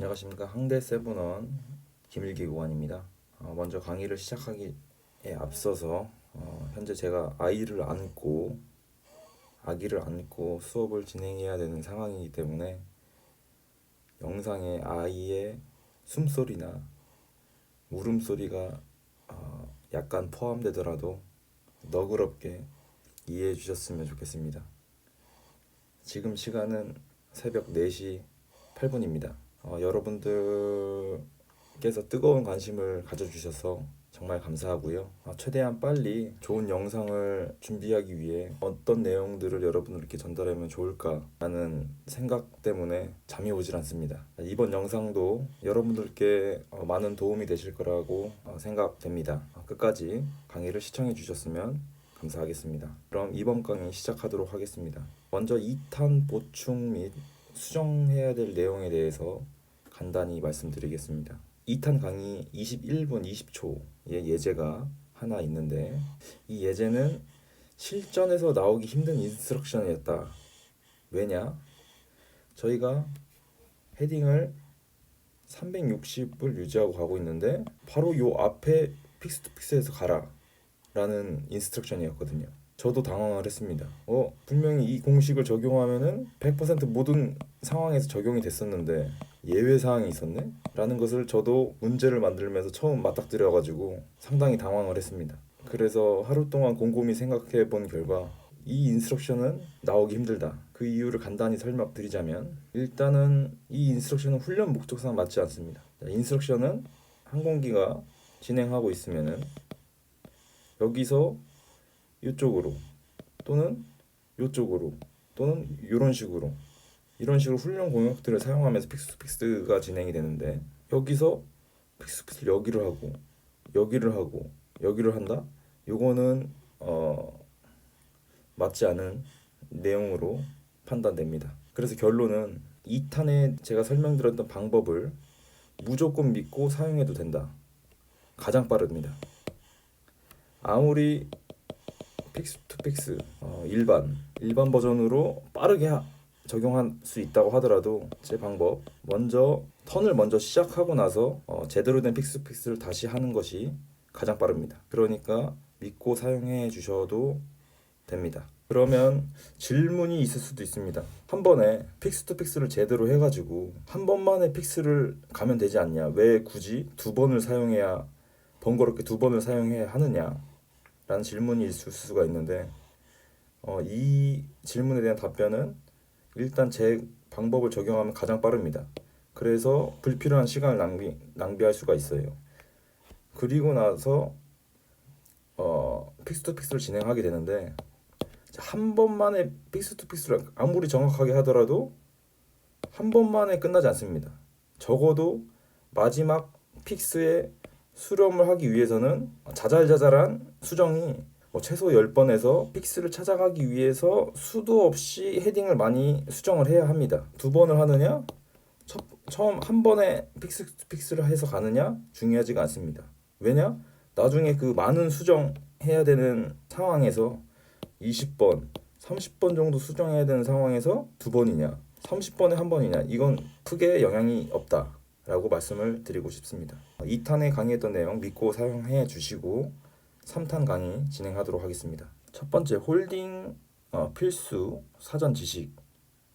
안녕하십니까. 항대 세븐원 김일기 의원입니다. 먼저 강의를 시작하기에 앞서서 현재 제가 아기를 안고 수업을 진행해야 되는 상황이기 때문에 영상에 아이의 숨소리나 울음소리가 약간 포함되더라도 너그럽게 이해해 주셨으면 좋겠습니다. 지금 시간은 새벽 4시 8분입니다. 여러분들께서 뜨거운 관심을 가져주셔서 정말 감사하고요. 최대한 빨리 좋은 영상을 준비하기 위해 어떤 내용들을 여러분들께 전달하면 좋을까라는 생각 때문에 잠이 오질 않습니다. 이번 영상도 여러분들께 많은 도움이 되실 거라고 생각됩니다. 끝까지 강의를 시청해 주셨으면 감사하겠습니다. 그럼 이번 강의 시작하도록 하겠습니다. 먼저 2탄 보충 및 수정해야 될 내용에 대해서 간단히 말씀드리겠습니다. 2탄 강의 21분 20초의 예제가 하나 있는데 이 예제는 실전에서 나오기 힘든 인스트럭션이었다. 왜냐? 저희가 헤딩을 360을 유지하고 가고 있는데 바로 요 앞에 픽스 투 픽스에서 가라 라는 인스트럭션이었거든요. 저도 당황을 했습니다. 분명히 이 공식을 적용하면은 100% 모든 상황에서 적용이 됐었는데 예외 사항이 있었네? 라는 것을 저도 문제를 만들면서 처음 맞닥뜨려가지고 상당히 당황을 했습니다. 그래서 하루 동안 곰곰이 생각해 본 결과 이 인스트럭션은 나오기 힘들다. 그 이유를 간단히 설명드리자면 일단은 이 인스트럭션은 훈련 목적상 맞지 않습니다. 인스트럭션은 항공기가 진행하고 있으면은 여기서 이쪽으로 또는 이쪽으로 또는 이런 식으로 훈련 공역들을 사용하면서 픽스가 진행이 되는데 여기서 픽스를 여기를 하고 여기를 한다? 요거는 맞지 않은 내용으로 판단됩니다. 그래서 결론은 2탄에 제가 설명드렸던 방법을 무조건 믿고 사용해도 된다. 가장 빠릅니다. 아무리 픽스 투 픽스 일반 버전으로 빠르게 적용할 수 있다고 하더라도 제 방법 턴을 먼저 시작하고 나서 제대로 된 픽스 투 픽스를 다시 하는 것이 가장 빠릅니다. 그러니까 믿고 사용해 주셔도 됩니다. 그러면 질문이 있을 수도 있습니다. 한 번에 픽스 투 픽스를 제대로 해가지고 한 번만에 픽스를 가면 되지 않냐? 왜 굳이 번거롭게 두 번을 사용해야 하느냐? 라는 질문이 있을 수가 있는데 이 질문에 대한 답변은 일단 제 방법을 적용하면 가장 빠릅니다. 그래서 불필요한 시간을 낭비할 수가 있어요. 그리고 나서 픽스 투 픽스를 진행하게 되는데 한 번만에 픽스 투 픽스를 아무리 정확하게 하더라도 한 번만에 끝나지 않습니다. 적어도 마지막 픽스에 수렴을 하기 위해서는 자잘자잘한 수정이 최소 10번에서 픽스를 찾아가기 위해서 수도 없이 헤딩을 많이 수정을 해야 합니다. 두 번을 하느냐? 처음 한 번에 픽스를 해서 가느냐? 중요하지가 않습니다. 왜냐? 나중에 그 많은 수정해야 되는 상황에서 20번, 30번 정도 수정해야 되는 상황에서 두 번이냐? 30번에 한 번이냐? 이건 크게 영향이 없다. 라고 말씀을 드리고 싶습니다. 2탄에 강의했던 내용 믿고 사용해 주시고 3탄 강의 진행하도록 하겠습니다. 첫 번째 홀딩 필수 사전 지식에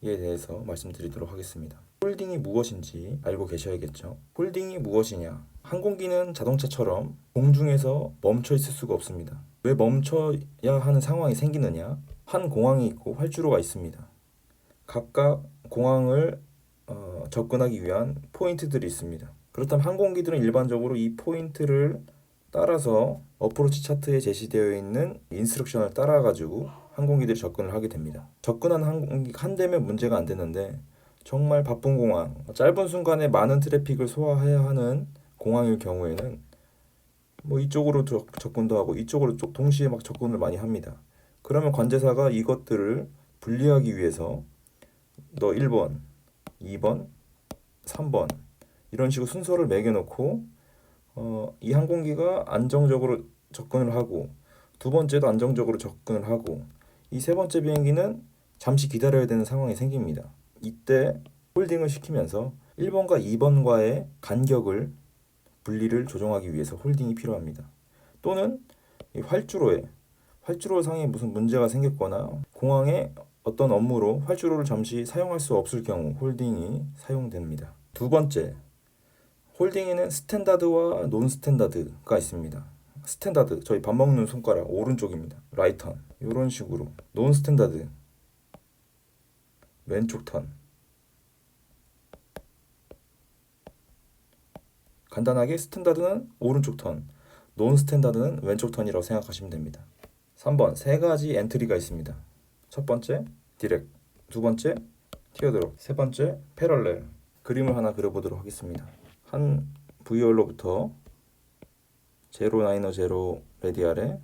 대해서 말씀드리도록 하겠습니다. 홀딩이 무엇인지 알고 계셔야겠죠. 홀딩이 무엇이냐? 항공기는 자동차처럼 공중에서 멈춰 있을 수가 없습니다. 왜 멈춰야 하는 상황이 생기느냐? 한 공항이 있고 활주로가 있습니다. 각각 공항을 접근하기 위한 포인트들이 있습니다. 그렇다면 항공기들은 일반적으로 이 포인트를 따라서 어프로치 차트에 제시되어 있는 인스트럭션을 따라가지고 항공기들이 접근을 하게 됩니다. 접근한 항공기 한 대면 문제가 안 되는데 정말 바쁜 공항, 짧은 순간에 많은 트래픽을 소화해야 하는 공항일 경우에는 이쪽으로 접근도 하고 이쪽으로 동시에 막 접근을 많이 합니다. 그러면 관제사가 이것들을 분리하기 위해서 너 1번, 2번, 3번 이런 식으로 순서를 매겨놓고 이 항공기가 안정적으로 접근을 하고 두 번째도 안정적으로 접근을 하고 이 세 번째 비행기는 잠시 기다려야 되는 상황이 생깁니다. 이때 홀딩을 시키면서 1번과 2번과의 간격을 분리를 조정하기 위해서 홀딩이 필요합니다. 또는 이 활주로 상에 무슨 문제가 생겼거나 공항에 어떤 업무로 활주로를 잠시 사용할 수 없을 경우 홀딩이 사용됩니다. 두 번째, 홀딩에는 스탠다드와 논 스탠다드가 있습니다. 스탠다드, 저희 밥 먹는 손가락 오른쪽입니다. 라이트 턴, 이런 식으로. 논 스탠다드, 왼쪽 턴. 간단하게 스탠다드는 오른쪽 턴, 논 스탠다드는 왼쪽 턴이라고 생각하시면 됩니다. 3번, 세 가지 엔트리가 있습니다. 첫 번째, 디렉, 두 번째, 티어드롭, 세 번째, 패럴렐. 그림을 하나 그려보도록 하겠습니다. 한 VR로부터 090 레디알에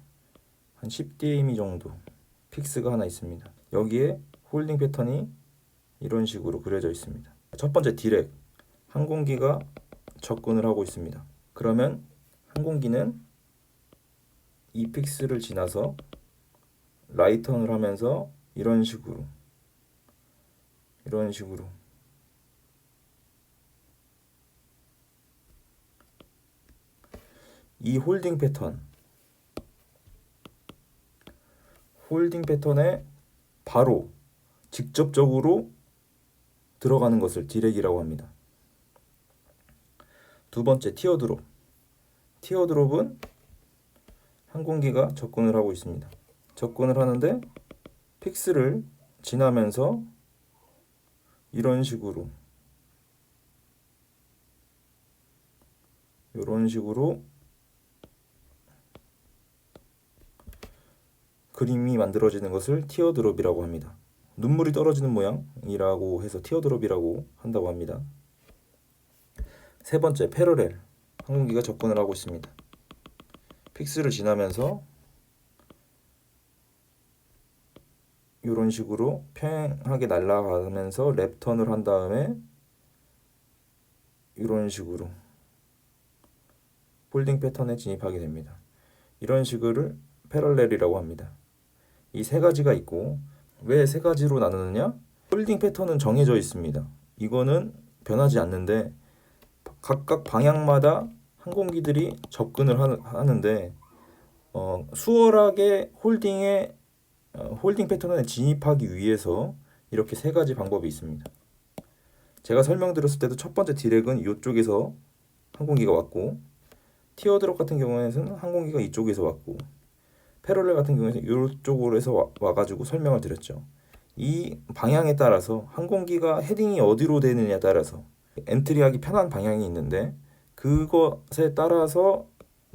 한 10dm 정도 픽스가 하나 있습니다. 여기에 홀딩 패턴이 이런 식으로 그려져 있습니다. 첫 번째 디렉, 항공기가 접근을 하고 있습니다. 그러면 항공기는 이 픽스를 지나서 라이턴을 하면서 이런 식으로 이 홀딩 패턴에 바로 직접적으로 들어가는 것을 디렉이라고 합니다. 두 번째, 티어드롭은 항공기가 접근을 하고 있습니다. 접근을 하는데 픽스를 지나면서 이런 식으로 그림이 만들어지는 것을 티어드롭이라고 합니다. 눈물이 떨어지는 모양이라고 해서 티어드롭이라고 한다고 합니다. 세 번째, 패러렐. 항공기가 접근을 하고 있습니다. 픽스를 지나면서 이런 식으로 평행하게 날아가면서 랩턴을 한 다음에 이런 식으로 홀딩 패턴에 진입하게 됩니다. 이런 식을 패럴렐이라고 합니다. 이 세 가지가 있고, 왜 세 가지로 나누느냐? 홀딩 패턴은 정해져 있습니다. 이거는 변하지 않는데 각각 방향마다 항공기들이 접근을 하는데 수월하게 홀딩 패턴에 진입하기 위해서 이렇게 세 가지 방법이 있습니다. 제가 설명드렸을 때도 첫 번째 디렉은 이쪽에서 항공기가 왔고, 티어드롭 같은 경우에는 항공기가 이쪽에서 왔고, 패럴렐 같은 경우에는 이쪽으로 해서 와가지고 설명을 드렸죠. 이 방향에 따라서 항공기가 헤딩이 어디로 되느냐에 따라서 엔트리하기 편한 방향이 있는데, 그것에 따라서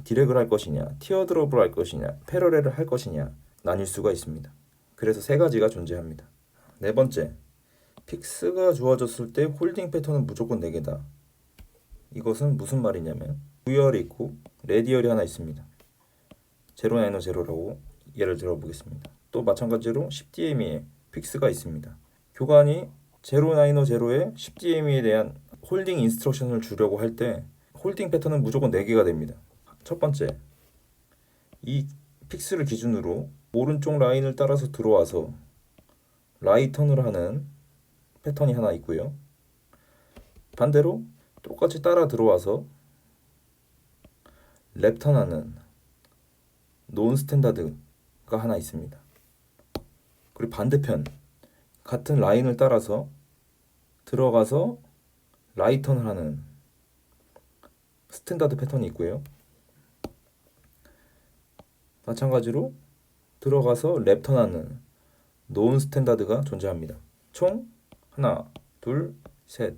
디렉을 할 것이냐, 티어드롭을 할 것이냐, 패러렐을 할 것이냐 나뉠 수가 있습니다. 그래서 세 가지가 존재합니다. 네 번째, 픽스가 주어졌을 때 홀딩 패턴은 무조건 4개다. 이것은 무슨 말이냐면 부열이 있고 레디얼이 하나 있습니다. 090라고 예를 들어 보겠습니다. 또 마찬가지로 10dm의 픽스가 있습니다. 교관이 090에 10dm에 대한 홀딩 인스트럭션을 주려고 할 때 홀딩 패턴은 무조건 4개가 됩니다. 첫 번째, 이 픽스를 기준으로 오른쪽 라인을 따라서 들어와서 라이턴을 하는 패턴이 하나 있고요. 반대로 똑같이 따라 들어와서 랩턴하는 논 스탠다드가 하나 있습니다. 그리고 반대편, 같은 라인을 따라서 들어가서 라이턴을 하는 스탠다드 패턴이 있고요. 마찬가지로 들어가서 랩턴하는 논 스탠다드가 존재합니다. 총 하나, 둘, 셋,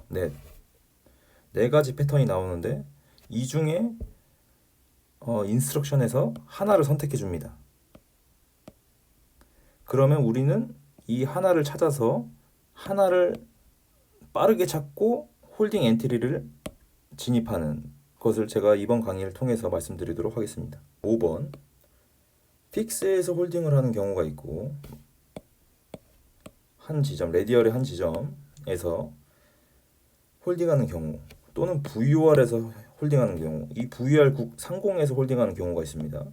넷. 4가지 패턴이 나오는데 이 중에 인스트럭션에서 하나를 선택해 줍니다. 그러면 우리는 이 하나를 찾아서 하나를 빠르게 찾고 홀딩 엔트리를 진입하는 것을 제가 이번 강의를 통해서 말씀드리도록 하겠습니다. 5번, 픽스에서 홀딩을 하는 경우가 있고, 한 지점, 레디얼의 한 지점에서 홀딩하는 경우, 또는 VOR에서 홀딩하는 경우, 이 VOR 상공에서 홀딩하는 경우가 있습니다.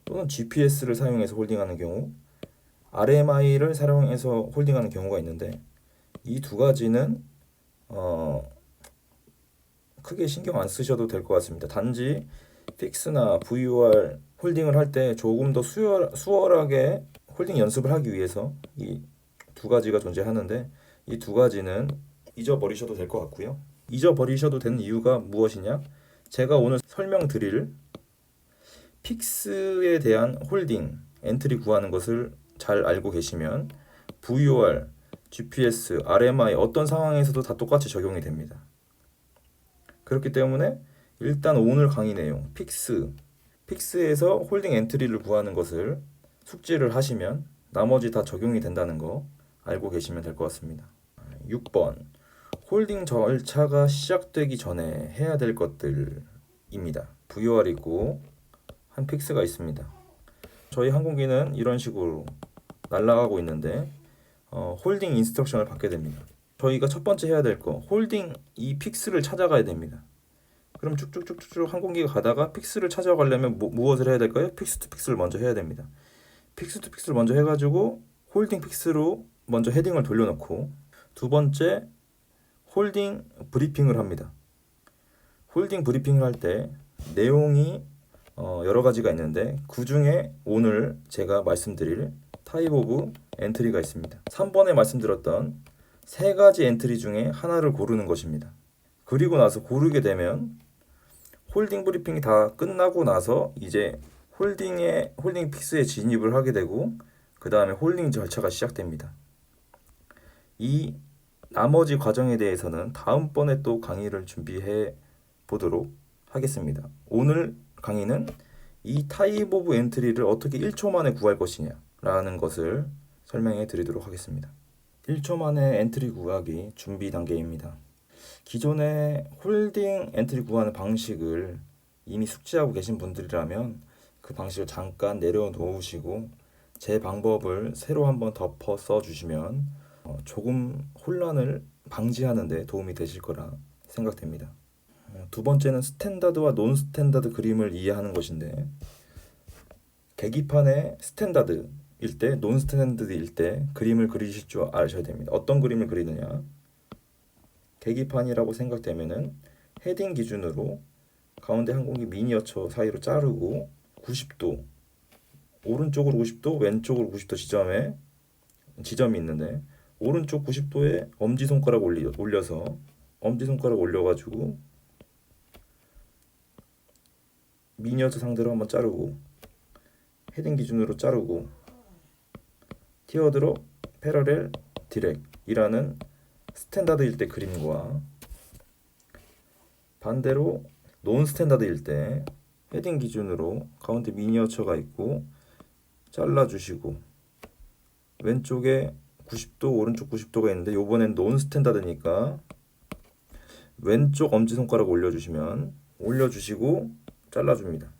또는 GPS를 사용해서 홀딩하는 경우, RMI를 사용해서 홀딩하는 경우가 있는데, 이 두 가지는 크게 신경 안 쓰셔도 될 것 같습니다. 단지 픽스나 VOR 홀딩을 할 때 조금 더 수월하게 홀딩 연습을 하기 위해서 이 두 가지가 존재하는데, 이 두 가지는 잊어버리셔도 될 것 같고요. 잊어버리셔도 되는 이유가 무엇이냐? 제가 오늘 설명드릴 픽스에 대한 홀딩 엔트리 구하는 것을 잘 알고 계시면 VOR, GPS, RMI 어떤 상황에서도 다 똑같이 적용이 됩니다. 그렇기 때문에 일단 오늘 강의 내용 픽스에서 홀딩 엔트리를 구하는 것을 숙지를 하시면 나머지 다 적용이 된다는 거 알고 계시면 될 것 같습니다. 6번 홀딩 절차가 시작되기 전에 해야 될 것들입니다. VOR 있고 한 픽스가 있습니다. 저희 항공기는 이런 식으로 날아가고 있는데 홀딩 인스트럭션을 받게 됩니다. 저희가 첫 번째 해야 될 거 홀딩 이 픽스를 찾아가야 됩니다. 그럼 쭉쭉쭉쭉 항공기가 가다가 픽스를 찾아가려면 무엇을 해야 될까요? 픽스 투 픽스를 먼저 해야 됩니다. 픽스 투 픽스를 먼저 해가지고 홀딩 픽스로 먼저 헤딩을 돌려놓고, 두 번째 홀딩 브리핑을 합니다. 홀딩 브리핑을 할 때 내용이 여러 가지가 있는데 그 중에 오늘 제가 말씀드릴 타입 오브 엔트리가 있습니다. 3번에 말씀드렸던 세 가지 엔트리 중에 하나를 고르는 것입니다. 그리고 나서 고르게 되면 홀딩 브리핑이 다 끝나고 나서 이제 홀딩 픽스에 진입을 하게 되고, 그 다음에 홀딩 절차가 시작됩니다. 이 나머지 과정에 대해서는 다음번에 또 강의를 준비해 보도록 하겠습니다. 오늘 강의는 이 타입 오브 엔트리를 어떻게 1초 만에 구할 것이냐 라는 것을 설명해 드리도록 하겠습니다. 1초 만에 엔트리 구하기 준비 단계입니다. 기존에 홀딩 엔트리 구하는 방식을 이미 숙지하고 계신 분들이라면 그 방식을 잠깐 내려놓으시고 제 방법을 새로 한번 덮어 써주시면 조금 혼란을 방지하는 데 도움이 되실 거라 생각됩니다. 두 번째는 스탠다드와 논 스탠다드 그림을 이해하는 것인데, 계기판에 스탠다드일 때, 논 스탠다드일 때 그림을 그리실 줄 아셔야 됩니다. 어떤 그림을 그리느냐? 계기판이라고 생각되면은 헤딩 기준으로 가운데 항공기 미니어처 사이로 자르고 90도, 오른쪽으로 90도, 왼쪽으로 90도 지점이 있는데, 오른쪽 90도에 엄지손가락 올려서 엄지손가락 올려가지고 미니어처 상대로 한번 자르고, 헤딩 기준으로 자르고, 티어드롭, 패러렐, 디렉이라는 스탠다드일 때 그림과, 반대로 논 스탠다드일 때 헤딩 기준으로 가운데 미니어처가 있고 잘라주시고, 왼쪽에 90도, 오른쪽 90도가 있는데 요번엔 논 스탠다드니까 왼쪽 엄지손가락 올려주시고 잘라줍니다.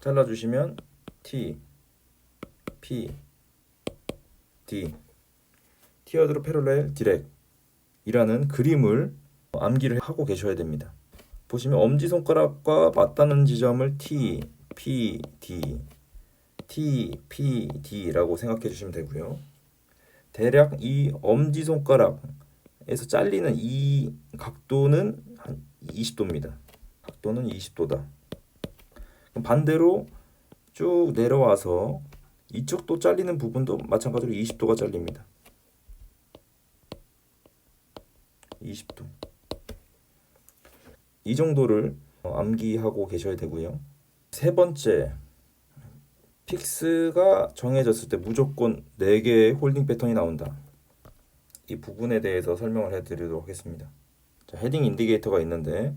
잘라주시면 T, P, D, 티어드롭 패러렐 디렉이라는 그림을 암기를 하고 계셔야 됩니다. 보시면 엄지손가락과 맞닿는 지점을 T, P, D, T, P, D라고 생각해 주시면 되고요. 대략 이 엄지손가락에서 잘리는 이 각도는 한 20도입니다. 각도는 20도다. 그럼 반대로 쭉 내려와서 이쪽도 잘리는 부분도 마찬가지로 20도가 잘립니다. 20도. 이 정도를 암기하고 계셔야 되고요. 세 번째, 픽스가 정해졌을 때 무조건 4개의 홀딩 패턴이 나온다. 이 부분에 대해서 설명을 해드리도록 하겠습니다. 자, 헤딩 인디게이터가 있는데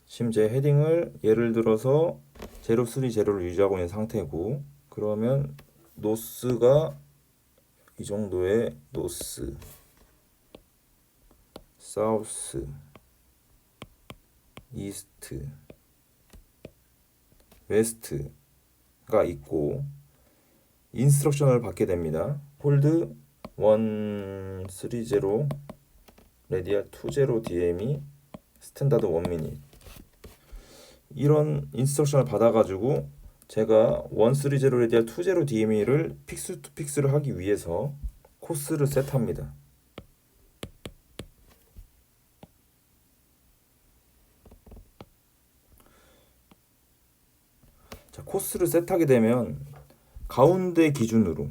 지금 제 헤딩을 예를 들어서 03, 제로를 유지하고 있는 상태고, 그러면 노스가 이 정도의 노스, 사우스, 이스트, 웨스트가 있고 인스트럭션을 받게 됩니다. 홀드 130 레디얼 20 DME 스탠다드 1미닛, 이런 인스트럭션을 받아가지고 제가 130 레디얼 20 DME를 픽스 투 픽스를 하기 위해서 코스를 셋합니다. 자, 코스를 셋하게 되면 가운데 기준으로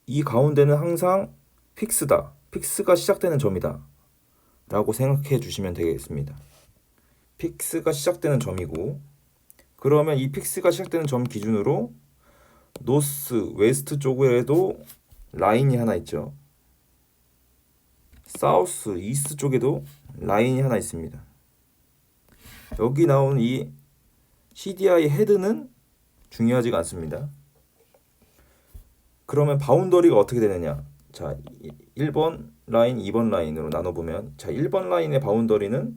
이 가운데는 항상 픽스다. 픽스가 시작되는 점이다. 라고 생각해 주시면 되겠습니다. 픽스가 시작되는 점이고, 그러면 이 픽스가 시작되는 점 기준으로 노스, 웨스트 쪽에도 라인이 하나 있죠. 사우스, 이스트 쪽에도 라인이 하나 있습니다. 여기 나온 이 CDI 헤드는 중요하지가 않습니다. 그러면 바운더리가 어떻게 되느냐? 자, 1번 라인, 2번 라인으로 나눠보면, 자, 1번 라인의 바운더리는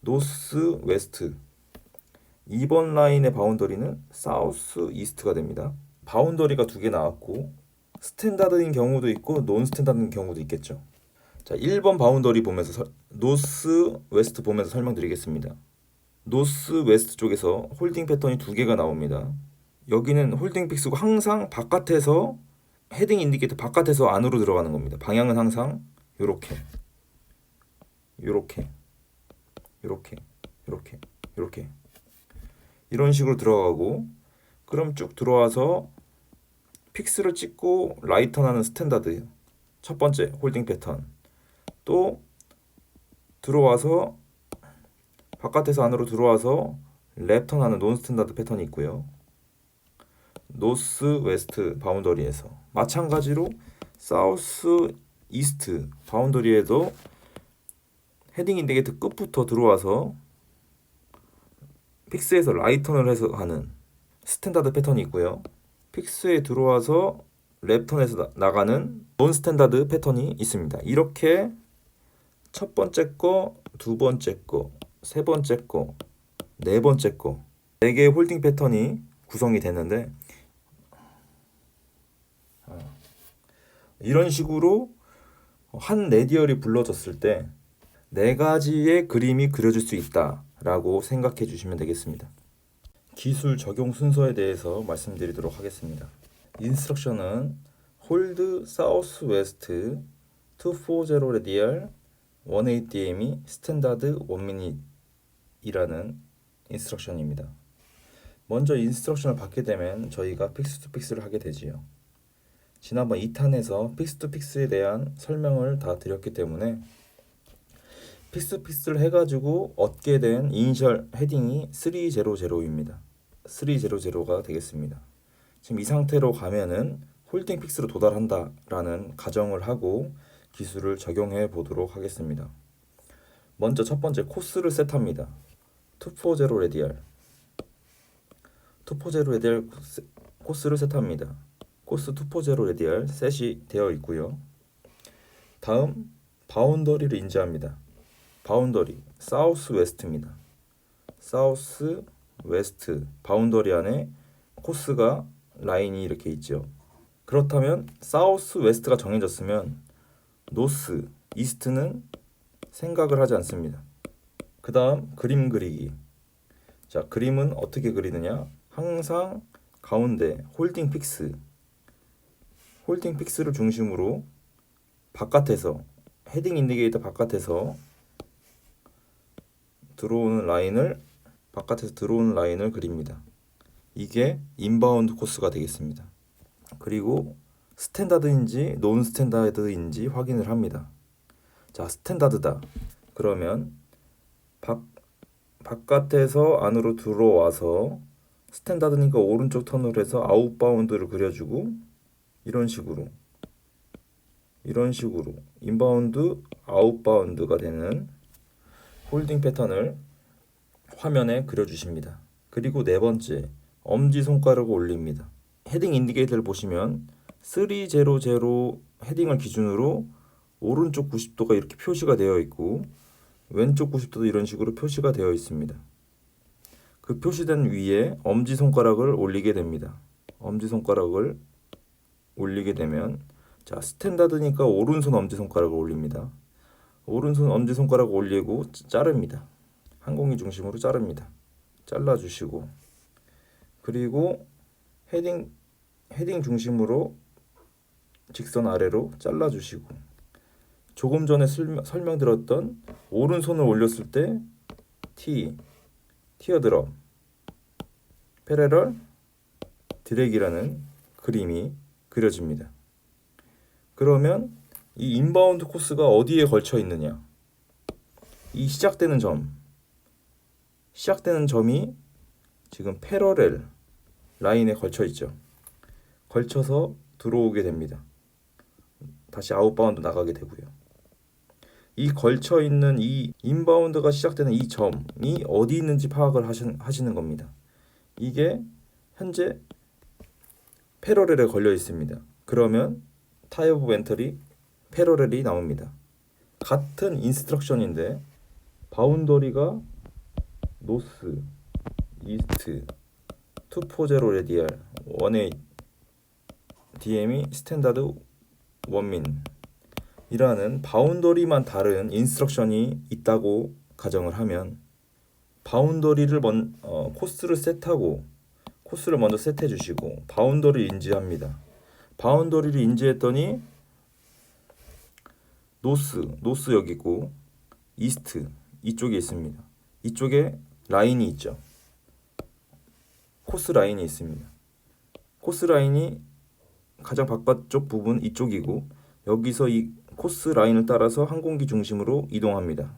노스, 웨스트, 2번 라인의 바운더리는 사우스, 이스트가 됩니다. 바운더리가 두 개 나왔고, 스탠다드인 경우도 있고 논 스탠다드인 경우도 있겠죠. 자, 1번 바운더리 보면서 노스, 웨스트 보면서 설명드리겠습니다. 노스, 웨스트 쪽에서 홀딩 패턴이 두 개가 나옵니다. 여기는 홀딩 픽스고 항상 바깥에서 헤딩 인디케이터 바깥에서 안으로 들어가는 겁니다. 방향은 항상 요렇게 요렇게 요렇게 요렇게 요렇게 이런 식으로 들어가고, 그럼 쭉 들어와서 픽스를 찍고 라이턴 하는 스탠다드 첫 번째 홀딩 패턴, 또 들어와서 바깥에서 안으로 들어와서 랩턴 하는 논 스탠다드 패턴이 있고요. 노스 웨스트 바운더리에서 마찬가지로 사우스 이스트 바운더리에도 헤딩 인디케이터 끝부터 들어와서 픽스에서 라이턴을 해서 하는 스탠다드 패턴이 있고요. 픽스에 들어와서 랩턴에서 나가는 논 스탠다드 패턴이 있습니다. 이렇게 첫 번째 거, 두 번째 거, 세 번째 거, 네 번째 거, 네 개의 홀딩 패턴이 구성이 되는데, 이런 식으로 한 레디얼이 불러졌을 때 네 가지의 그림이 그려질 수 있다라고 생각해 주시면 되겠습니다. 기술 적용 순서에 대해서 말씀드리도록 하겠습니다. 인스트럭션은 홀드 사우스 웨스트 240 레디얼 180dm이 스탠다드 1미닛이라는 인스트럭션입니다. 먼저 인스트럭션을 받게 되면 저희가 픽스 투 픽스를 하게 되지요. 지난번 2탄에서 픽스 투 픽스에 대한 설명을 다 드렸기 때문에 픽스 투 픽스를 해가지고 얻게 된 이니셜 헤딩이 300입니다. 300가 되겠습니다. 지금 이 상태로 가면은 홀딩 픽스로 도달한다라는 가정을 하고 기술을 적용해 보도록 하겠습니다. 먼저 첫 번째 코스를 셋합니다. 240 레디얼 240 레디얼 코스를 셋합니다. 코스 240 레디얼 셋이 되어 있고요. 다음 바운더리를 인지합니다. 바운더리 사우스 웨스트입니다. 사우스 웨스트 바운더리 안에 코스가 라인이 이렇게 있죠. 그렇다면 사우스 웨스트가 정해졌으면 노스 이스트는 생각을 하지 않습니다. 그 다음 그림 그리기. 자, 그림은 어떻게 그리느냐? 항상 가운데 홀딩 픽스를 중심으로 바깥에서 헤딩 인디케이터 바깥에서 바깥에서 들어오는 라인을 그립니다. 이게 인바운드 코스가 되겠습니다. 그리고 스탠다드인지 논 스탠다드인지 확인을 합니다. 자, 스탠다드다. 그러면 바깥에서 안으로 들어와서 스탠다드니까 오른쪽 턴으로 해서 아웃바운드를 그려주고, 이런 식으로 인바운드 아웃바운드가 되는 홀딩 패턴을 화면에 그려주십니다. 그리고 네 번째 엄지손가락을 올립니다. 헤딩 인디케이터를 보시면 300 헤딩을 기준으로 오른쪽 90도가 이렇게 표시가 되어 있고 왼쪽 90도도 이런 식으로 표시가 되어 있습니다. 그 표시된 위에 엄지손가락을 올리게 됩니다. 엄지손가락을 올리게 되면, 자, 스탠다드니까 오른손 엄지손가락을 올립니다. 오른손 엄지손가락을 올리고 자릅니다. 항공기 중심으로 자릅니다. 잘라주시고, 그리고 헤딩 중심으로 직선 아래로 잘라주시고, 조금 전에 설명드렸던 오른손을 올렸을 때 티어드롭, 패러럴, 드래기라는 그림이 그려집니다. 그러면 이 인바운드 코스가 어디에 걸쳐 있느냐? 이 시작되는 점이 지금 패러렐 라인에 걸쳐 있죠. 걸쳐서 들어오게 됩니다. 다시 아웃바운드 나가게 되고요. 이 걸쳐 있는 이 인바운드가 시작되는 이 점이 어디 있는지 파악을 하시는 겁니다. 이게 현재 패러렐에 걸려 있습니다. 그러면 타입 오브 엔터리 패러렐이 나옵니다. 같은 인스트럭션인데 바운더리가 노스, 이스트, 240 레디알, 18 DM이 스탠다드 원민 이라는 바운더리만 다른 인스트럭션이 있다고 가정을 하면, 바운더리를 코스를 먼저 세트해 주시고 바운더리를 인지합니다. 바운더리를 인지했더니 노스 여기고 이스트 이쪽에 있습니다. 이쪽에 라인이 있죠. 코스 라인이 있습니다. 코스 라인이 가장 바깥쪽 부분 이쪽이고, 여기서 이 코스 라인을 따라서 항공기 중심으로 이동합니다.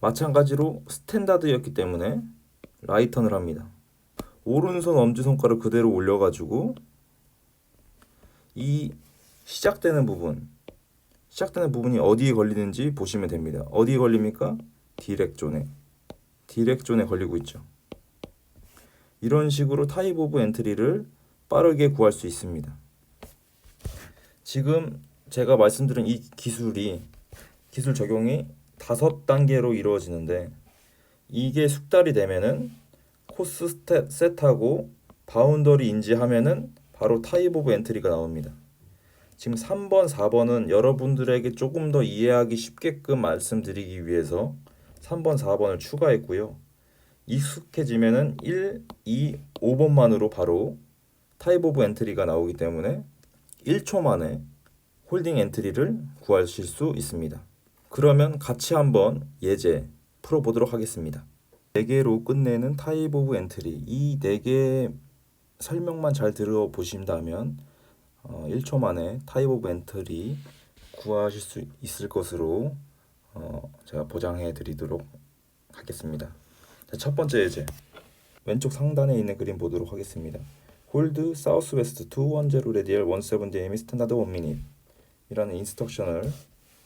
마찬가지로 스탠다드였기 때문에 라이턴을 합니다. 오른손 엄지손가락 그대로 올려가지고 이 시작되는 부분이 어디에 걸리는지 보시면 됩니다. 어디에 걸립니까? 디렉존에 걸리고 있죠. 이런 식으로 타입 오브 엔트리를 빠르게 구할 수 있습니다. 지금 제가 말씀드린 이 기술 적용이 5단계로 이루어지는데, 이게 숙달이 되면은 코스 셋하고 바운더리 인지하면은 바로 타입 오브 엔트리가 나옵니다. 지금 3번, 4번은 여러분들에게 조금 더 이해하기 쉽게끔 말씀드리기 위해서 3번, 4번을 추가했고요. 익숙해지면은 1, 2, 5번만으로 바로 타입 오브 엔트리가 나오기 때문에 1초 만에 홀딩 엔트리를 구하실 수 있습니다. 그러면 같이 한번 예제 풀어보도록 하겠습니다. 4개로 끝내는 타입 오브 엔트리, 이 4개 설명만 잘 들어보신다면 1초 만에 타입 오브 엔트리 구하실 수 있을 것으로 제가 보장해 드리도록 하겠습니다. 자, 첫 번째 예제, 왼쪽 상단에 있는 그림 보도록 하겠습니다. 홀드 사우스 웨스트 210 레디얼 17 DM 스탠다드 1미닛 이라는 인스트럭션을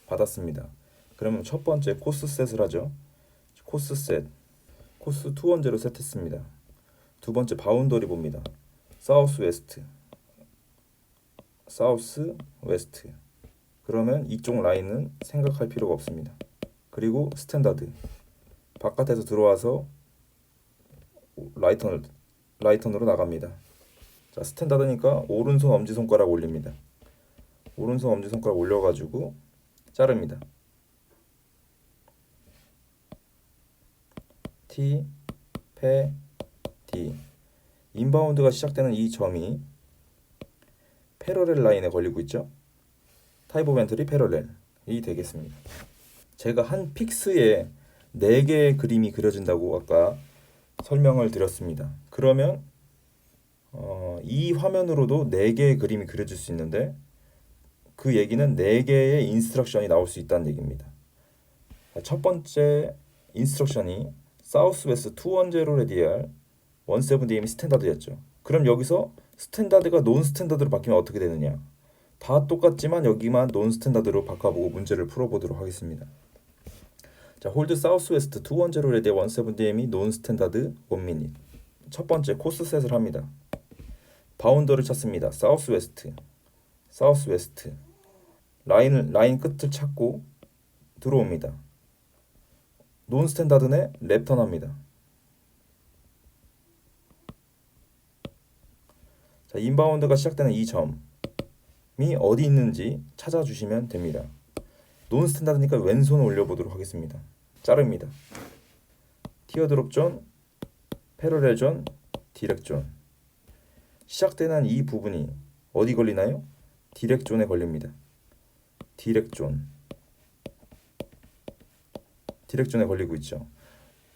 받았습니다. 그러면 첫 번째 코스 셋을 하죠. 코스 210 셋했습니다. 두 번째 바운더리 봅니다. 사우스 웨스트. 그러면 이쪽 라인은 생각할 필요가 없습니다. 그리고 스탠다드, 바깥에서 들어와서 라이턴으로 나갑니다. 자, 스탠다드니까 오른손 엄지손가락 올립니다. 오른손 엄지손가락 올려가지고 자릅니다. T, D. 인바운드가 시작되는 이 점이 패러렐 라인에 걸리고 있죠. 타입 오브 엔트리 패러렐이 되겠습니다. 제가 한 픽스에 4개의 그림이 그려진다고 아까 설명을 드렸습니다. 그러면 이 화면으로도 4개의 그림이 그려질 수 있는데, 그 얘기는 4개의 인스트럭션이 나올 수 있다는 얘기입니다. 첫 번째 인스트럭션이 사우스 웨스트 210 레디알 17 DM 스탠다드였죠. 그럼 여기서 스탠다드가 논 스탠다드로 바뀌면 어떻게 되느냐? 다 똑같지만 여기만 논 스탠다드로 바꿔보고 문제를 풀어보도록 하겠습니다. 자, 홀드 사우스 웨스트 210 레디알 17 DM이 논 스탠다드 1미닛. 첫 번째 코스 셋을 합니다. 바운더를 찾습니다. 사우스 웨스트. 라인 끝을 찾고 들어옵니다. 논 스탠다드네 랩턴 합니다. 자, 인바운드가 시작되는 이 점이 어디 있는지 찾아주시면 됩니다. 논 스탠다드니까 왼손을 올려보도록 하겠습니다. 자릅니다. 티어드롭 존, 패러렐 존, 디렉 존. 시작되는 이 부분이 어디 걸리나요? 디렉존에 걸립니다. 디렉존에 걸리고 있죠.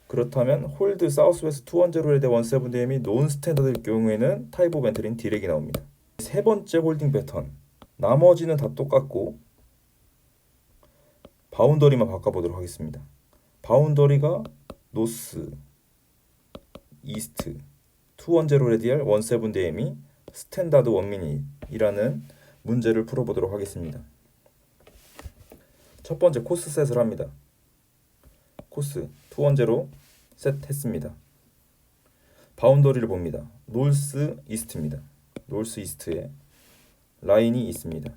그렇다면 홀드 사우스웨스트 210 레드 17DM이 논 스탠다드일 경우에는 타입 오브 엔트리는 디렉이 나옵니다. 세 번째 홀딩 패턴, 나머지는 다 똑같고 바운더리만 바꿔보도록 하겠습니다. 바운더리가 노스 이스트 210 레디얼 17DM이 스탠다드 1미닛이라는 문제를 풀어보도록 하겠습니다. 첫 번째 코스 셋을 합니다. 코스 210 셋 했습니다. 바운더리를 봅니다. 노스 이스트입니다. 노스 이스트에 라인이 있습니다.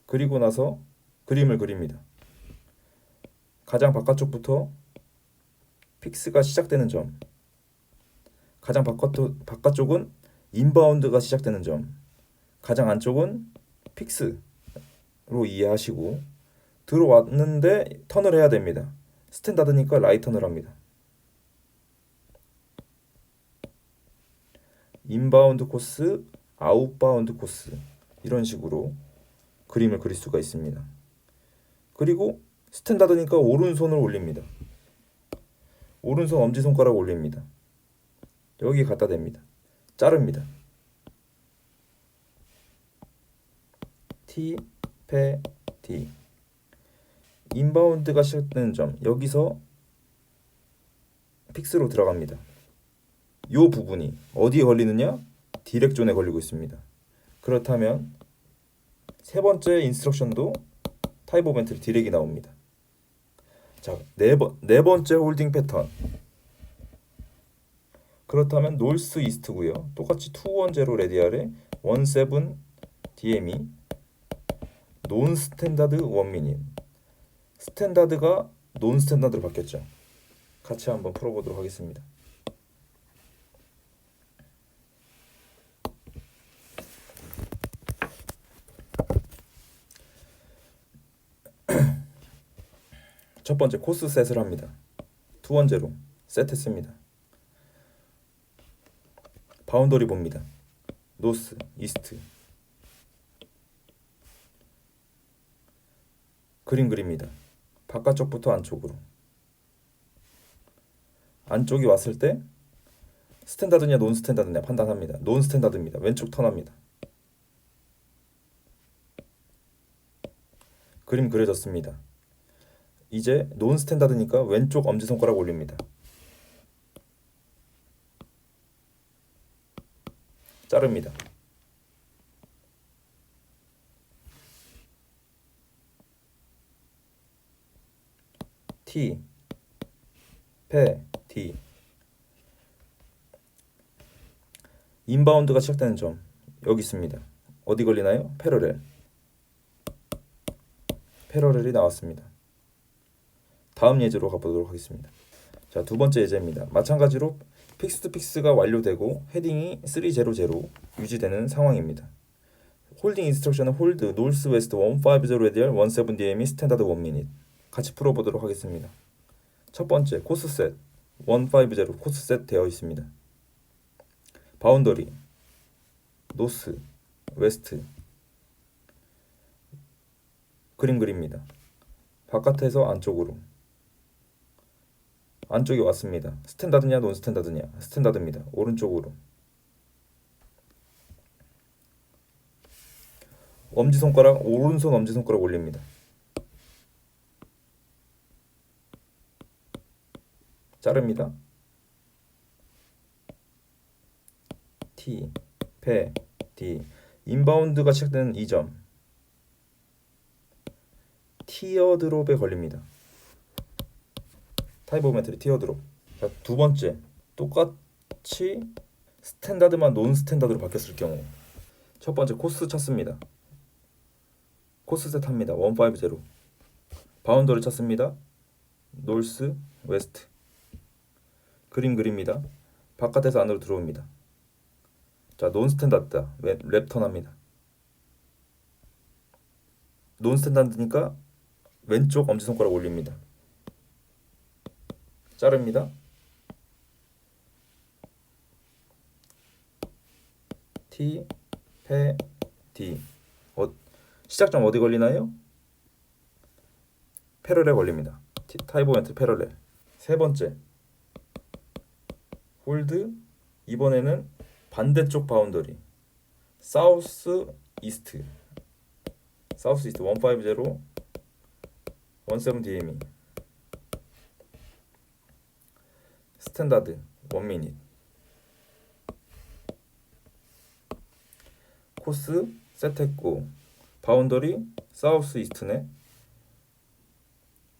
그리고 나서 그림을 그립니다. 가장 바깥쪽부터 픽스가 시작되는 점, 가장 바깥쪽은 인바운드가 시작되는 점, 가장 안쪽은 픽스로 이해하시고 들어왔는데 턴을 해야 됩니다. 스탠다드니까 라이트 턴을 합니다. 인바운드 코스, 아웃바운드 코스 이런 식으로 그림을 그릴 수가 있습니다. 그리고 스탠다드니까 오른손을 올립니다. 오른손 엄지손가락 올립니다. 여기 갖다 댑니다. 자릅니다. T, 패, D. 인바운드가 시작되는 점, 여기서 픽스로 들어갑니다. 이 부분이 어디에 걸리느냐? 디렉존에 걸리고 있습니다. 그렇다면 세 번째 인스트럭션도 타입 오브 엔트리 디렉이 나옵니다. 자, 네 번째 홀딩 패턴. 그렇다면 노스 이스트고요. 똑같이 210 레디알에 17 DM이 논 스탠다드 1미닛. 스탠다드가 논 스탠다드로 바뀌었죠. 같이 한번 풀어보도록 하겠습니다. 첫 번째 코스 셋을 합니다. 210 셋했습니다. 바운더리 봅니다. 노스, 이스트. 그림 그립니다. 바깥쪽부터 안쪽으로. 안쪽이 왔을 때 스탠다드냐 논 스탠다드냐 판단합니다. 논 스탠다드입니다. 왼쪽 턴합니다. 그림 그려졌습니다. 이제 논 스탠다드니까 왼쪽 엄지손가락 올립니다. 자릅니다. T, 패, D. 인바운드가 시작되는 점 여기 있습니다. 어디 걸리나요? 패러렐이 나왔습니다. 다음 예제로 가보도록 하겠습니다. 자, 두 번째 예제입니다. 마찬가지로 픽스 투 픽스가 완료되고 헤딩이 300 유지되는 상황입니다. 홀딩 인스트럭션은 홀드 노스 웨스트 150 레디얼 17 DM이 스탠다드 1미닛. 같이 풀어보도록 하겠습니다. 첫 번째 코스 셋 150 코스 셋 되어 있습니다. 바운더리 노스 웨스트 그림 그립니다. 바깥에서 안쪽으로. 안쪽이 왔습니다. 스탠다드냐 논 스탠다드냐? 스탠다드입니다. 오른쪽으로. 엄지손가락 오른손 엄지손가락 올립니다. 자릅니다. T, 패, D. 인바운드가 시작되는 이 점. 티어드롭에 걸립니다. 타입 오브 엔트리 티어드롭. 자, 두 번째. 똑같이 스탠다드만 논 스탠다드로 바뀌었을 경우. 첫 번째 코스 찾습니다. 코스 셋 합니다. 150. 바운더리 찾습니다. 노스, 웨스트. 그림 그립니다. 바깥에서 안으로 들어옵니다. 자, 논 스탠다드다. 랩턴 합니다. 논 스탠다드니까 왼쪽 엄지손가락 올립니다. 자릅니다. T, 패, D. 시작점 어디 걸리나요? 패러렐 걸립니다. 타입 오브 멘트 패러렐. 세 번째 홀드, 이번에는 반대쪽 바운더리 사우스 이스트 150 17 DME 스탠다드 1미닛 코스 셋했고 바운더리 사우스 이스트네.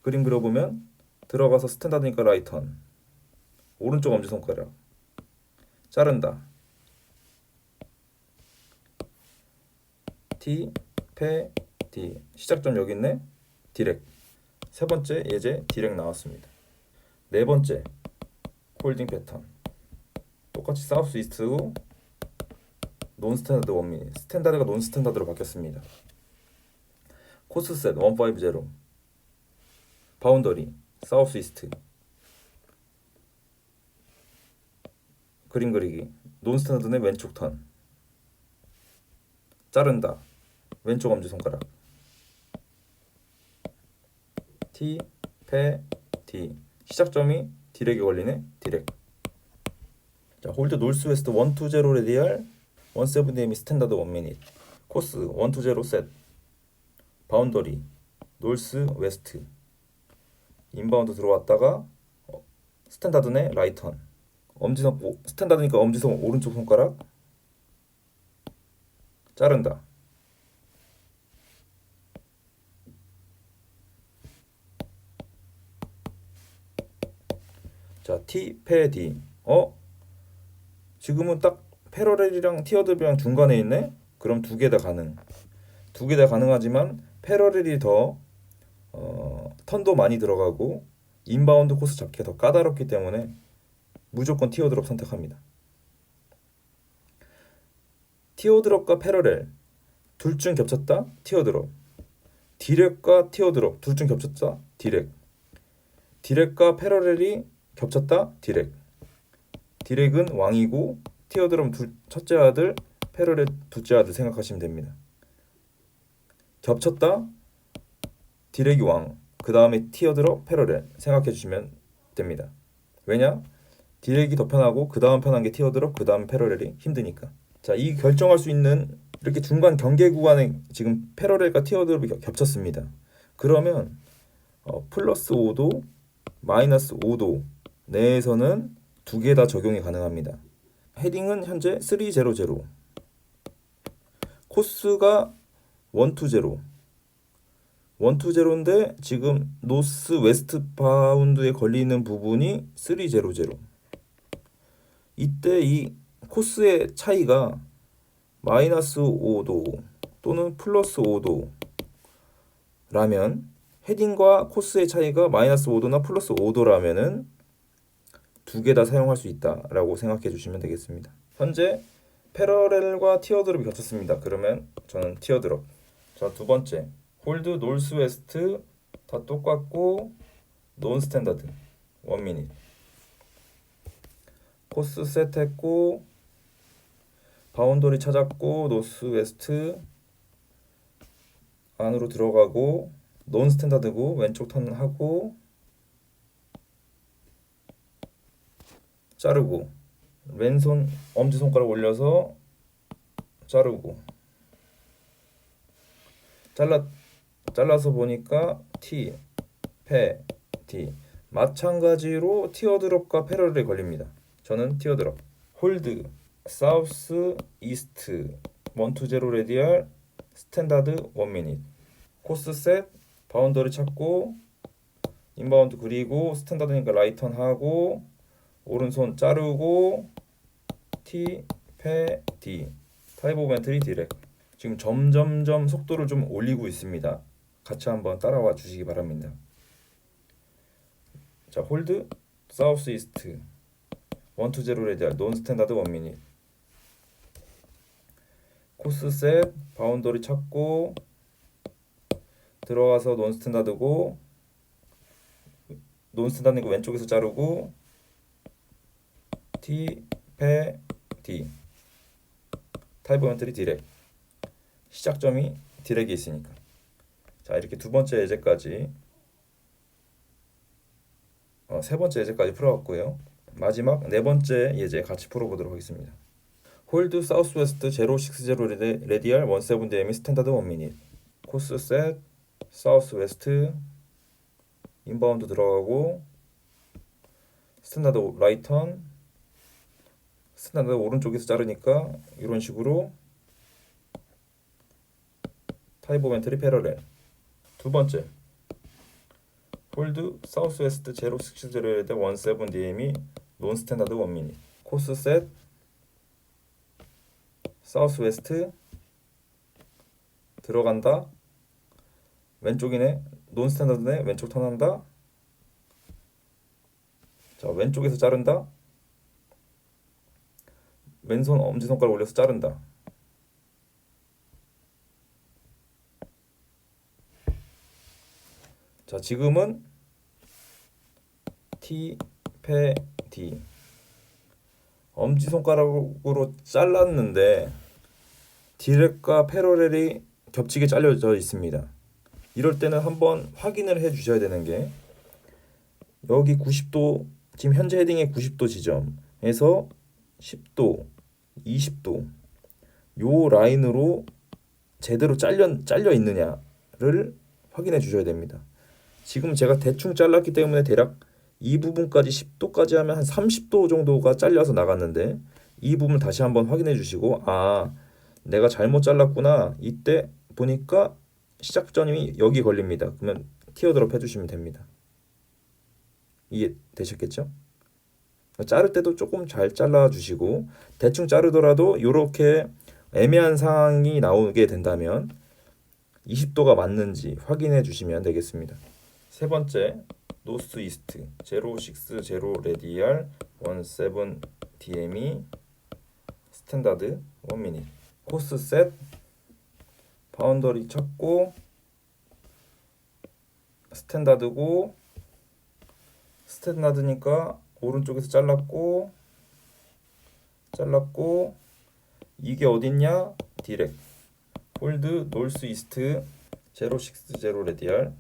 그림 그려보면 들어가서 스탠다드니까 라이턴, 오른쪽 엄지손가락 자른다. T, 패, D. 시작점 여기 있네. 디렉. 세 번째 예제 디렉 나왔습니다. 네 번째 홀딩 패턴 똑같이 사우스 이스트고 논 스탠다드 1미닛. 스탠다드가 논 스탠다드로 바뀌었습니다. 코스 셋 150 바운더리 사우스 이스트 그림 그리기 논 스탠다드는 왼쪽 턴 자른다. 왼쪽 엄지손가락 T, 패, D. 시작점이 디렉에 걸리네. 디렉. 자, 홀드 노스 웨스트 120 레디알 17 DM 스탠다드 1미닛 코스 120 셋 바운더리 노스 웨스트 인바운드 들어왔다가 스탠다드네 라이턴 엄지손 스탠다드니까 엄지손 오른쪽 손가락 자른다. 자, T, 패, D. 지금은 딱 패러렐이랑 티어드랍이랑 중간에 있네. 그럼 두 개 다 가능. 두 개 다 가능하지만 패러렐이 더 턴도 많이 들어가고 인바운드 코스 잡기가 더 까다롭기 때문에 무조건 티어드랍 선택합니다. 티어드랍과 패러렐 둘 중 겹쳤다. 티어드랍. 디렉과 티어드랍 둘 중 겹쳤다. 디렉. 디렉과 패러렐이 겹쳤다. 디렉. 디렉은 왕이고 티어드랍 첫째 아들, 패러렐 둘째 아들 생각하시면 됩니다. 겹쳤다. 디렉이 왕. 그 다음에 티어드랍, 패러렐 생각해 주시면 됩니다. 왜냐? 디렉이 더 편하고 그 다음 편한 게 티어드랍, 그 다음 패러렐이 힘드니까. 자, 이 결정할 수 있는 이렇게 중간 경계 구간에 지금 패러렐과 티어드랍이 겹쳤습니다. 그러면 플러스 5도, 마이너스 5도 내에서는 두 개 다 적용이 가능합니다. 헤딩은 현재 300 코스가 120 120인데 지금 노스 웨스트 바운드에 걸리는 부분이 300 이때 이 코스의 차이가 마이너스 5도 또는 플러스 5도 라면 헤딩과 코스의 차이가 마이너스 5도나 플러스 5도라면은 두 개 다 사용할 수 있다라고 생각해 주시면 되겠습니다. 현재 패러렐과 티어드롭이 겹쳤습니다. 그러면 저는 티어드롭. 자, 두 번째 홀드 노스 웨스트 다 똑같고 논 스탠다드 1미닛 코스 셋했고 바운더리 찾았고 노스 웨스트 안으로 들어가고 논 스탠다드고 왼쪽 턴 하고 자르고 왼손 엄지손가락 올려서 자르고 잘라서 보니까 T, 패, D 마찬가지로 티어드롭과 패러렐이 걸립니다. 저는 티어드롭. 홀드 사우스 이스트 120 레디알 스탠다드 1미닛 코스 셋 바운더리 찾고 인바운드 그리고 스탠다드니까 라이턴 하고 오른손 자르고 T, 패, D 타입 오브 엔트리 디렉. 지금 점점점 속도를 좀 올리고 있습니다. 같이 한번 따라와 주시기 바랍니다. 자, 홀드 사우스 이스트 120 레디알 논 스탠다드 1미닛 코스 셋 바운더리 찾고 들어와서 논 스탠다드고 논 스탠다드니까 왼쪽에서 자르고 T, 패, D 타입 오브 엔트리 디렉. 시작점이 디렉이 있으니까. 자, 이렇게 두 번째 예제까지 세 번째 예제까지 풀어봤고요. 마지막 네 번째 예제 같이 풀어보도록 하겠습니다. 홀드 사우스웨스트 060 레디얼 17dm 스탠다드 1미닛 코스 셋 사우스웨스트 인바운드 들어가고 스탠다드 라이턴 스탠다드 오른쪽에서 자르니까 이런 식으로 타입 오브 엔트리 패러렐. 두 번째 홀드 사우스웨스트 060 레디얼 17dm이 논 스탠다드 1미닛 코스 셋 사우스웨스트 들어간다. 왼쪽이네. 논 스탠다드네. 왼쪽 턴한다. 자, 왼쪽에서 자른다. 왼손 엄지손가락 올려서 자른다. 자, 지금은 T, 패, D 엄지손가락으로 잘랐는데 디렉과 패러렐이 겹치게 잘려져 있습니다. 이럴 때는 한번 확인을 해 주셔야 되는 게 여기 90도 지금 현재 헤딩의 90도 지점에서 10도, 20도 요 라인으로 제대로 잘려 있느냐를 확인해 주셔야 됩니다. 지금 제가 대충 잘랐기 때문에 대략 이 부분까지 10도까지 하면 한 30도 정도가 잘려서 나갔는데 이 부분 다시 한번 확인해 주시고 내가 잘못 잘랐구나. 이때 보니까 시작점이 여기 걸립니다. 그러면 티어드롭 해주시면 됩니다. 이해 되셨겠죠? 자를 때도 조금 잘 잘라주시고 대충 자르더라도 이렇게 애매한 상황이 나오게 된다면 20도가 맞는지 확인해 주시면 되겠습니다. 세 번째 노스 이스트 060 레디알 17 DME 스탠다드 1미닛 코스 셋 바운더리 찾고 스탠다드고 스탠다드니까 오른쪽에서 잘랐고 이게 어딨냐? 디렉 홀드 노스 이스트 060 레디알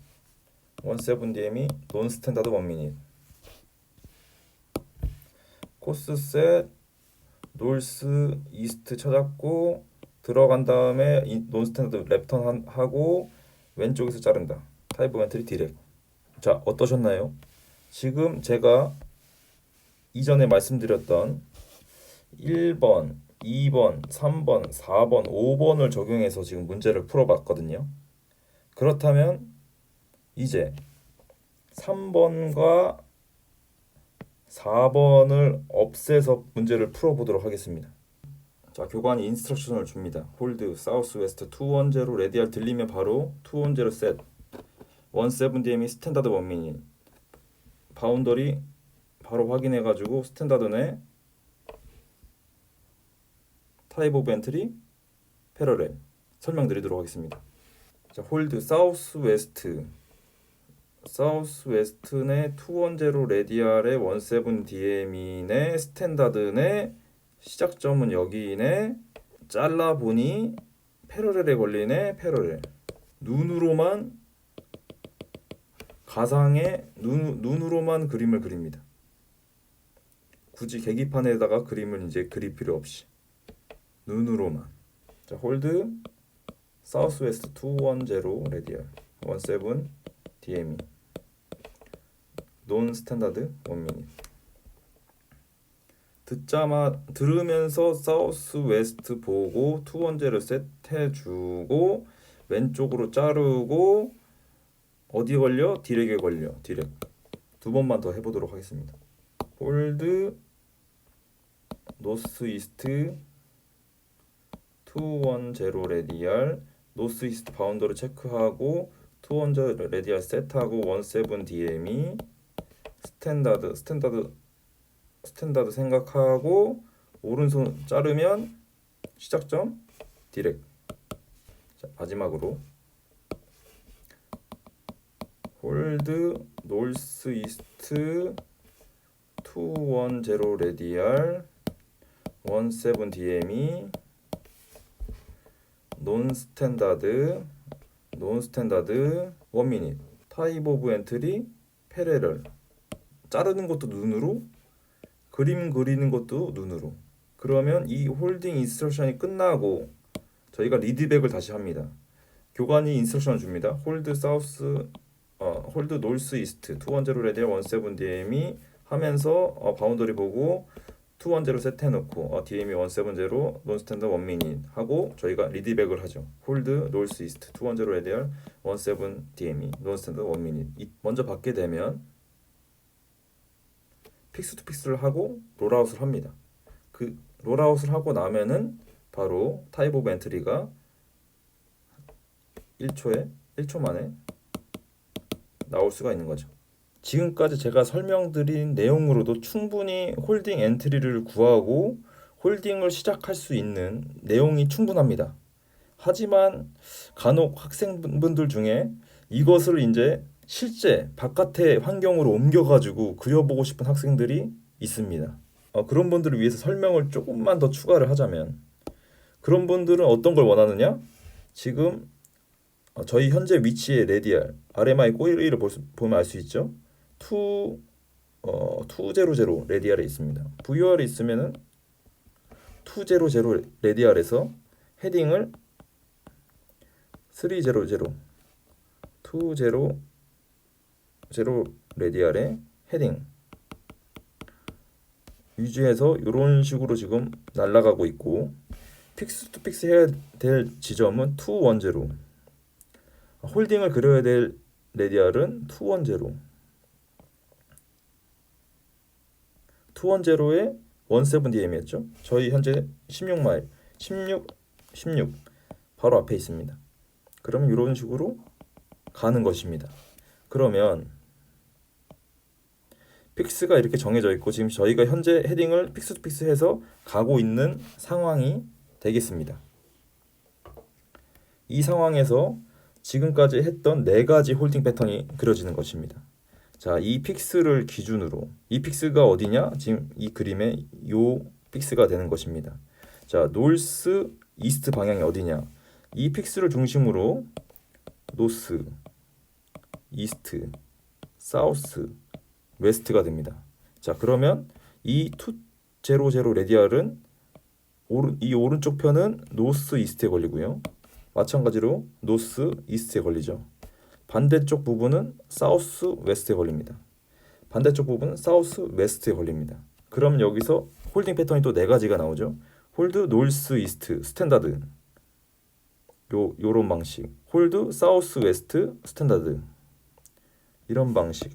17 DME 논 스탠다드 1미닛 코스 셋 노스 이스트 찾았고 들어간 다음에 논 스탠다드 랩턴 하고 왼쪽에서 자른다. 타입 오브 엔트리 디렉. 자, 어떠셨나요? 지금 제가 이전에 말씀드렸던 1번, 2번, 3번, 4번, 5번을 적용해서 지금 문제를 풀어봤거든요. 그렇다면 이제 3번과 4번을 없애서 문제를 풀어보도록 하겠습니다. 자, 교관이 인스트럭션을 줍니다. 홀드 사우스웨스트 210 레디알 들리면 바로 210 셋 17 DME 스탠다드 1미닛 바운더리 바로 확인해가지고 스탠다드네 타입 오브 엔트리 패러렐 설명드리도록 하겠습니다. 자, 홀드 사우스웨스트네 210 레디알의 17 DME네 스탠다드네 시작점은 여기네 잘라보니 패러렐에 걸리네 패러렐 눈으로만 가상의 눈으로만 그림을 그립니다. 굳이 계기판에다가 그림을 이제 그릴 필요 없이 눈으로만. 자, 홀드 사우스웨스트 210 레디얼 17 DME 논 스탠다드 1미닛 들으면서 사우스웨스트 보고 210를 셋해주고 왼쪽으로 자르고 어디 걸려? 디렉에 걸려. 디렉 두 번만 더 해보도록 하겠습니다. 홀드 노스 이스트 210 레디알 노스 이스트 바운더를 체크하고 210 레디알 셋하고 17 DME 스탠다드 생각하고 오른손 자르면 시작점 디렉. 자, 마지막으로 홀드 노스 이스트 210 레디알 17 DME 논스탠다드 원미닛 타입 오브 엔트리 패레럴 자르는 것도 눈으로 그림 그리는 것도 눈으로. 그러면 이 홀딩 인스트럭션이 끝나고 저희가 리드백을 다시 합니다. 교관이 인스트럭션을 줍니다. 홀드 사우스 홀드 노스 이스트 210 레디얼 17 DM이 하면서 바운더리 보고 210 세트해놓고 DM이 170 논스탠드 1미닛 하고 저희가 리드백을 하죠. 홀드 노스 이스트 210 레디얼 17 DM이 논스탠드 1미닛 먼저 받게 되면 픽스 투 픽스를 하고 롤아웃을 합니다. 그 롤아웃을 하고 나면은 바로 타입 오브 엔트리가 1초 만에 나올 수가 있는 거죠. 지금까지 제가 설명드린 내용으로도 충분히 홀딩 엔트리를 구하고 홀딩을 시작할 수 있는 내용이 충분합니다. 하지만 간혹 학생분들 중에 이것을 이제 실제 바깥의 환경으로 옮겨가지고 그려보고 싶은 학생들이 있습니다. 그런 분들을 위해서 설명을 조금만 더 추가를 하자면 그런 분들은 어떤 걸 원하느냐? 지금 저희 현재 위치의 레디알 RMI 꼬리를 보면 알 수 있죠. 200 레디알에 있습니다. VOR이 있으면은 200 레디알에서 헤딩을 300 200 레디알의 헤딩 유지해서 이런 식으로 지금 날아가고 있고 픽스 투 픽스 해야 될 지점은 210 홀딩을 그려야 될 레디알은 210에 17DM이었죠. 저희 현재 16마일 16 바로 앞에 있습니다. 그러면 이런 식으로 가는 것입니다. 그러면 픽스가 이렇게 정해져 있고 지금 저희가 현재 헤딩을 픽스 투 픽스 해서 가고 있는 상황이 되겠습니다. 이 상황에서 지금까지 했던 4가지 홀딩 패턴이 그려지는 것입니다. 자, 이 픽스를 기준으로 이 픽스가 어디냐? 지금 이 그림에 요 픽스가 되는 것입니다. 자, 노스 이스트 방향이 어디냐? 이 픽스를 중심으로 노스, 이스트, 사우스, 웨스트가 됩니다. 자, 그러면 이 200 레디알은 이 오른쪽 편은 노스 이스트에 걸리고요. 마찬가지로 노스 이스트에 걸리죠. 반대쪽 부분은 사우스 웨스트에 걸립니다. 반대쪽 부분은 사우스 웨스트에 걸립니다. 그럼 여기서 홀딩 패턴이 또 4가지가 나오죠. 홀드 노스 이스트 스탠다드 요런 방식. 홀드 사우스 웨스트 스탠다드 이런 방식.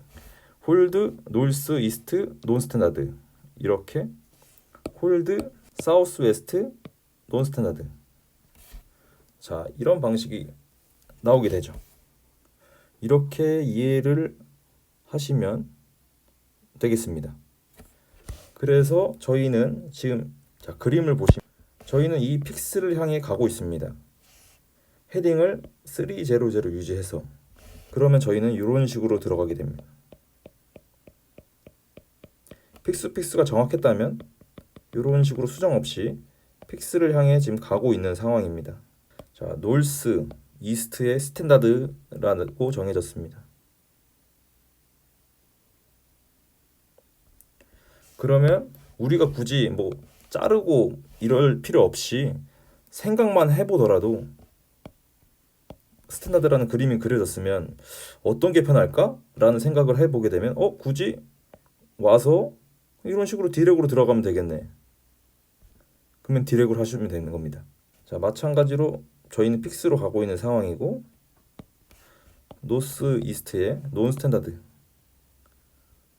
홀드 노스 이스트 논 스탠다드 이렇게 홀드 사우스 웨스트 논 스탠다드. 자, 이런 방식이 나오게 되죠. 이렇게 이해를 하시면 되겠습니다. 그래서 저희는 지금 그림을 보시면 저희는 이 픽스를 향해 가고 있습니다. 헤딩을 300 유지해서 그러면 저희는 이런 식으로 들어가게 됩니다. 픽스가 정확했다면 이런 식으로 수정 없이 픽스를 향해 지금 가고 있는 상황입니다. 자, 노스 이스트의 스탠다드라고 정해졌습니다. 그러면 우리가 굳이 뭐 자르고 이럴 필요 없이 생각만 해보더라도 스탠다드라는 그림이 그려졌으면 어떤 게 편할까? 라는 생각을 해보게 되면 굳이 와서 이런 식으로 디렉으로 들어가면 되겠네. 그러면 디렉을 하시면 되는 겁니다. 자, 마찬가지로 저희는 픽스로 가고 있는 상황이고 노스 이스트의 논 스탠다드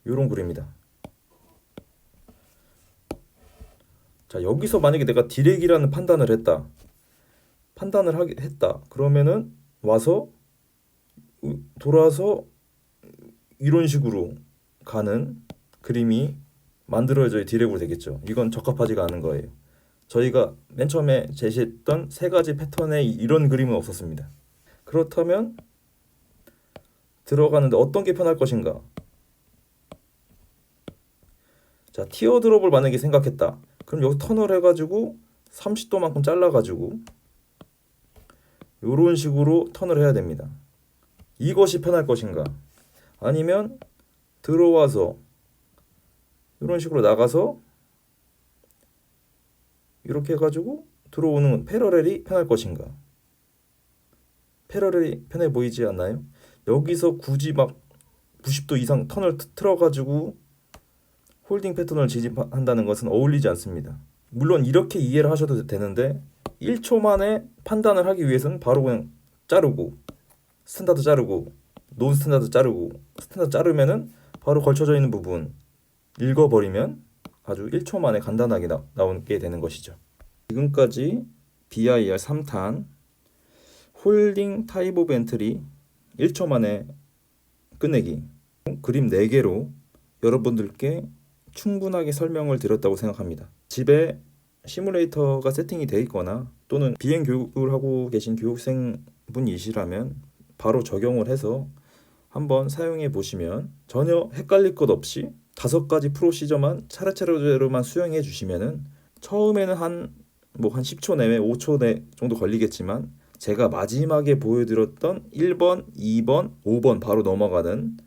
이런 그림입니다. 자, 여기서 만약에 내가 디렉이라는 판단을 했다. 그러면은 와서 돌아서 이런 식으로 가는 그림이 만들어져야 디렉으로 되겠죠. 이건 적합하지가 않은 거예요. 저희가 맨 처음에 제시했던 3가지 패턴에 이런 그림은 없었습니다. 그렇다면 들어가는데 어떤 게 편할 것인가? 자, 티어드롭을 만약에 생각했다. 그럼 여기 턴을 해가지고 30도만큼 잘라가지고 이런 식으로 턴을 해야 됩니다. 이것이 편할 것인가? 아니면 들어와서 이런 식으로 나가서 이렇게 해가지고 들어오는 패러렐이 편할 것인가? 패러렐이 편해 보이지 않나요? 여기서 굳이 막 90도 이상 턴을 틀어가지고 홀딩 패턴을 지집한다는 것은 어울리지 않습니다. 물론 이렇게 이해를 하셔도 되는데 1초 만에 판단을 하기 위해서는 바로 그냥 자르고 스탠다드 자르고 논 스탠다드 자르고 스탠다드 자르면은 바로 걸쳐져 있는 부분 읽어버리면 아주 1초 만에 간단하게 나오게 되는 것이죠. 지금까지 BIR 3탄 홀딩 타입 오브 엔트리 1초 만에 끝내기 그림 4개로 여러분들께 충분하게 설명을 드렸다고 생각합니다. 집에 시뮬레이터가 세팅이 되어 있거나 또는 비행 교육을 하고 계신 교육생분이시라면 바로 적용을 해서 한번 사용해 보시면 전혀 헷갈릴 것 없이 5가지 프로시저만 차례차례로만 수행해 주시면은 처음에는 한 10초 내외 5초 내 정도 걸리겠지만 제가 마지막에 보여드렸던 1번, 2번, 5번 바로 넘어가는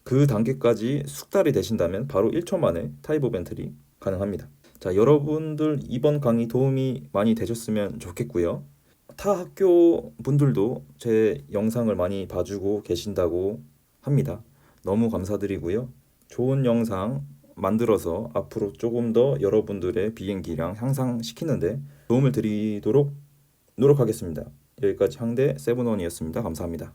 그 단계까지 숙달이 되신다면 바로 1초 만에 타입 오브 엔트리 가능합니다. 자, 여러분들 이번 강의 도움이 많이 되셨으면 좋겠고요. 타 학교 분들도 제 영상을 많이 봐주고 계신다고 합니다. 너무 감사드리고요. 좋은 영상 만들어서 앞으로 조금 더 여러분들의 비행기량 향상시키는데 도움을 드리도록 노력하겠습니다. 여기까지 항대 세븐원이었습니다. 감사합니다.